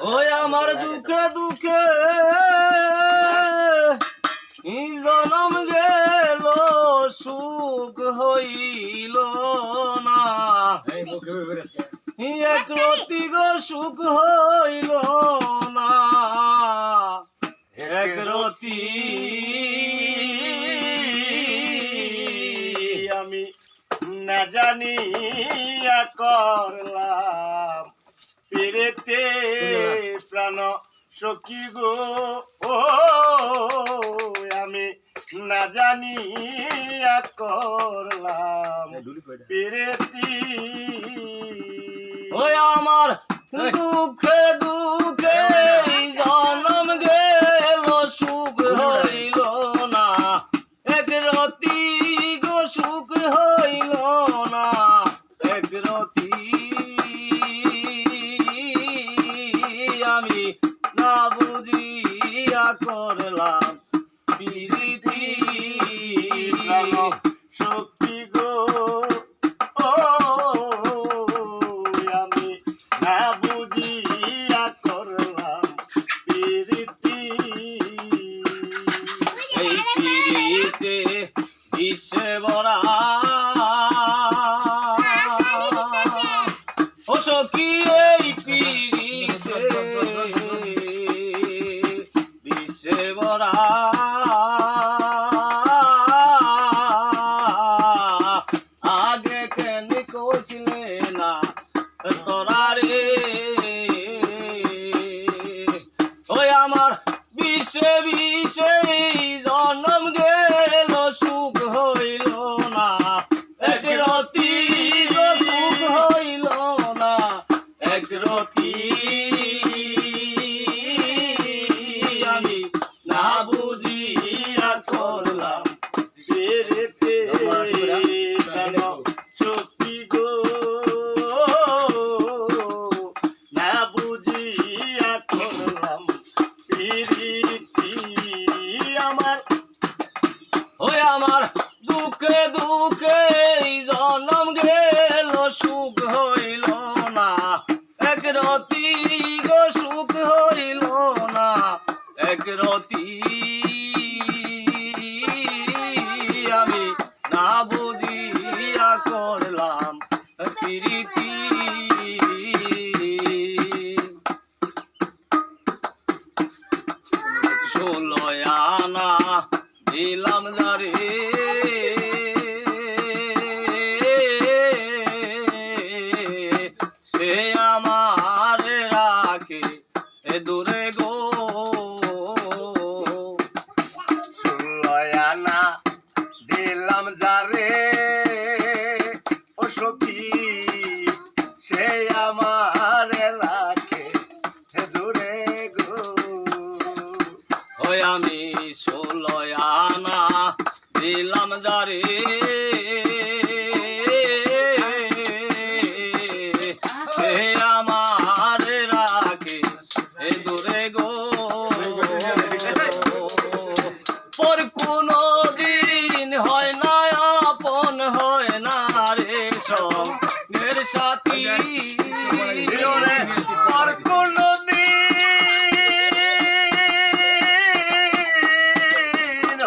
ওই আমার দুঃখে দুঃখে জনম গেল সুখ হইল না এক রতি গো সুখ হইল না এক রতি আমি না জানিয়া করলাম পেরেতে প্রাণ সখী গো ও আমি না জানিয়া করলাম পেরেতি ওই আমার দুঃখে দুঃখে জনম গেল সুখ হইল না এক রতি গো সুখ হইল না এক রতি আমি না বুঝিয়া করলাম প্রীতি সখী গো ও আমি না বুঝিয়া করলাম প্রীতি এই প্রীতিতে বিশ্বে ভরা ও সখী এই প্রীতিতে বিশ্বে ভরা আগে কেন কইছিলে না তোরা রে ওই আমার বিশ্বে বিশ্বে জনম গেল সুখ হইল না এক রতি গো সুখ হইল না এক রতি আমি না বুঝিয়া করলাম পেরেতে প্রাণ সখী গো না বুঝিয়া করলাম প্রীতি আমার ওই আমার দুঃখে দুঃখে জনম গেল সুখ হইল না এক রতি গো সুখ হইল না এক রতি আমি না বুঝিয়া করলাম প্রীতি ষোলোয় আনা দিলাম যারে সে আমার রাখে দূরে গো ষোলয়ানা দিলাম যারে ও সখী সে আমার রাখে দূরে গো ওই আমি 16 আনা দিলাম যারে সে আমার রাখে দূরে গো পর কোনো দিন হয় না আপন হয় না রে সঙ্গের সাথী আর কোনো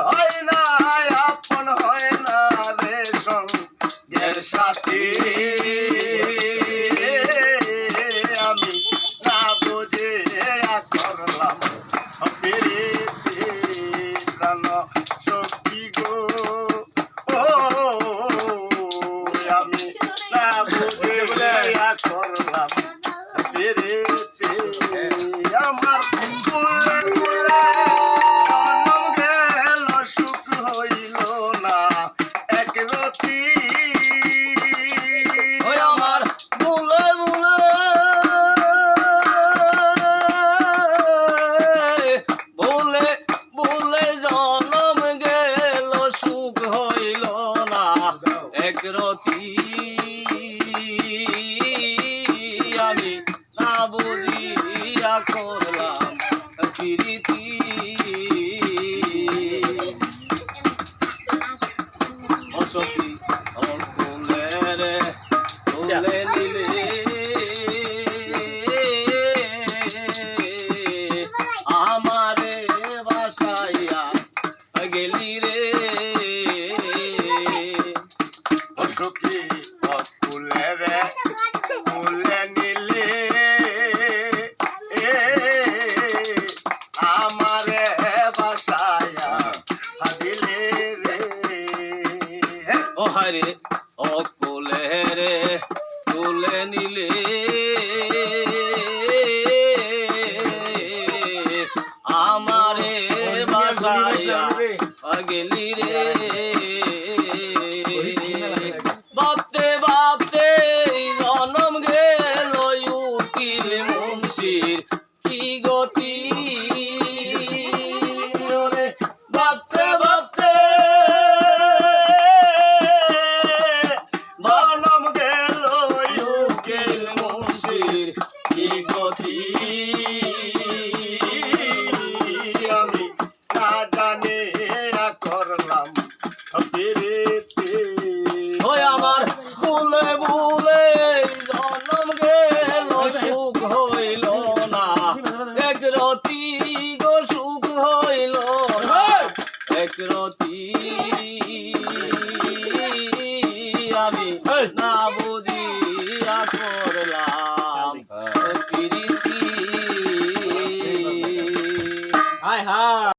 হয় না আপন হয় না রে সঙ্গের সাথী আমি না বুঝে করলাম প্রীতি প্রাণ সখী গো ও আমি না বুঝে করলাম প্রীতি আমার কুলে কুলে জনম গেল সুখ হইল না এক রতি ওই আমার বুলে বুলে বুলে জনম গেল সুখ হইল না এক রতি আমি না বুঝিয়া করলাম প্রীতি সখী অকুলেরে তুলে নিলে আমারে বাসাইয়া গেলি রে ও সখী অকুলেরে তুলে নিলে আমারে বাসায়া দিলে রে ও হারে অকুলেরে তুলে নিলে আমারে বাসাইয়া গেলি রে ভাবতে ভাবতে জনম গেল উকিল মুন্সির কি গতি ওরে ভাবতে ভাবতে জনম গেল উকিল মুন্সির কি গতি আমি না জানি করলাম প্রীতি ওই আমার ভুলে ভুলে জনম গেল সুখ হইল না এক রতি গো সুখ হইল না এক রতি আমি না বুঝি